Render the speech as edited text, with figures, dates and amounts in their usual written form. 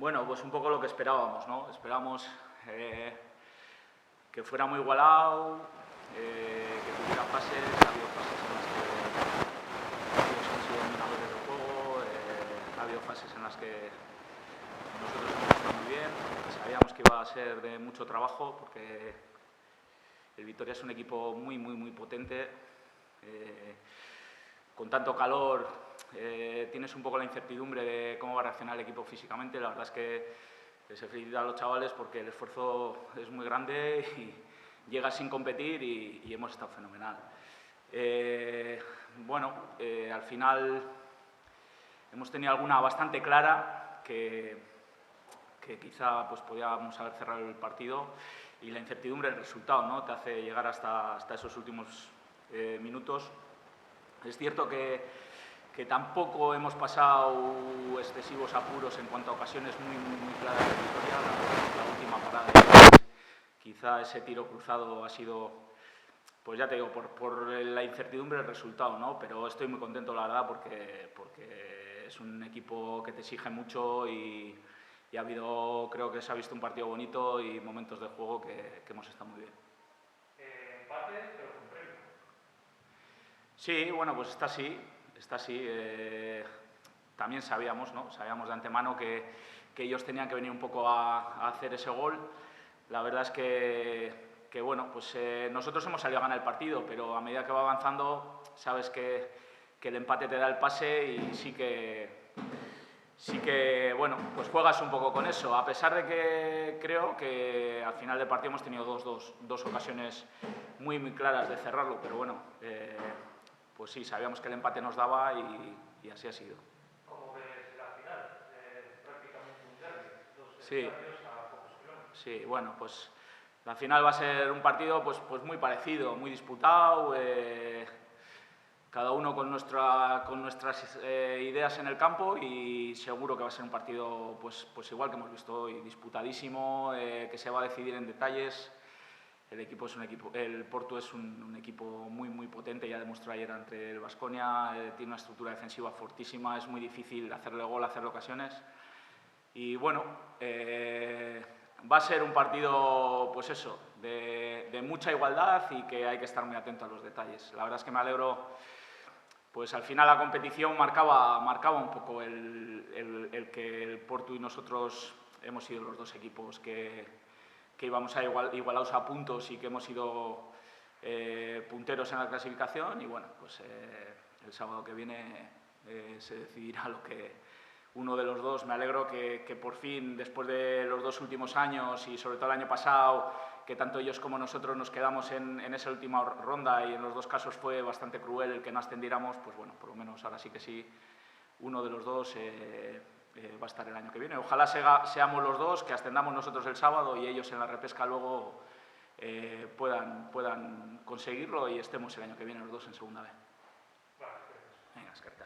Bueno, pues un poco lo que esperábamos, ¿no? Esperábamos que fuera muy igualado, que tuviera fases, ha habido fases en las que ellos han sido dominadores del juego, ha habido fases en las que nosotros hemos estado muy bien, sabíamos que iba a ser de mucho trabajo porque el Vitoria es un equipo muy potente, con tanto calor tienes un poco la incertidumbre de cómo va a reaccionar el equipo físicamente. La verdad es que se felicita a los chavales porque el esfuerzo es muy grande y llega sin competir y hemos estado fenomenal. Al final hemos tenido alguna bastante clara que quizá pues, podíamos haber cerrado el partido, y la incertidumbre del resultado, ¿no? Te hace llegar hasta esos últimos minutos. Es cierto que tampoco hemos pasado excesivos apuros en cuanto a ocasiones muy claras de victoria. La última parada, quizá ese tiro cruzado ha sido, pues ya te digo, por la incertidumbre del resultado, ¿no? Pero estoy muy contento, la verdad, porque es un equipo que te exige mucho y ha habido, creo que se ha visto un partido bonito y momentos de juego que hemos estado muy bien. Empate, pero con premio. Sí, bueno, pues está así. También sabíamos, ¿no? Sabíamos de antemano que ellos tenían que venir un poco a hacer ese gol. La verdad es que bueno, pues nosotros hemos salido a ganar el partido, pero a medida que va avanzando sabes que el empate te da el pase y sí que, bueno, pues juegas un poco con eso, a pesar de que creo que al final del partido hemos tenido dos ocasiones muy claras de cerrarlo, pero bueno, pues sí, sabíamos que el empate nos daba y así ha sido. ¿Cómo ves la final? Prácticamente un derbi, dos Sí. estadios a pocos kilómetros. Sí, bueno, pues la final va a ser un partido pues muy parecido, muy disputado, cada uno con nuestras ideas en el campo, y seguro que va a ser un partido pues igual que hemos visto hoy, disputadísimo, que se va a decidir en detalles. El Porto es un equipo muy potente, ya demostró ayer ante el Baskonia, tiene una estructura defensiva fortísima, es muy difícil hacerle gol, hacerle ocasiones. Y bueno, va a ser un partido, pues eso, de mucha igualdad y que hay que estar muy atento a los detalles. La verdad es que me alegro, pues al final la competición marcaba un poco el que el Porto y nosotros hemos sido los dos equipos que íbamos a igualados a puntos y que hemos sido punteros en la clasificación, y bueno, pues el sábado que viene se decidirá lo que uno de los dos. Me alegro que por fin, después de los dos últimos años y sobre todo el año pasado, que tanto ellos como nosotros nos quedamos en esa última ronda y en los dos casos fue bastante cruel el que no ascendiéramos, pues bueno, por lo menos ahora sí que sí, uno de los dos va a estar el año que viene. Ojalá seamos los dos, que ascendamos nosotros el sábado y ellos en la repesca luego puedan conseguirlo y estemos el año que viene los dos en segunda B. Vale, Venga,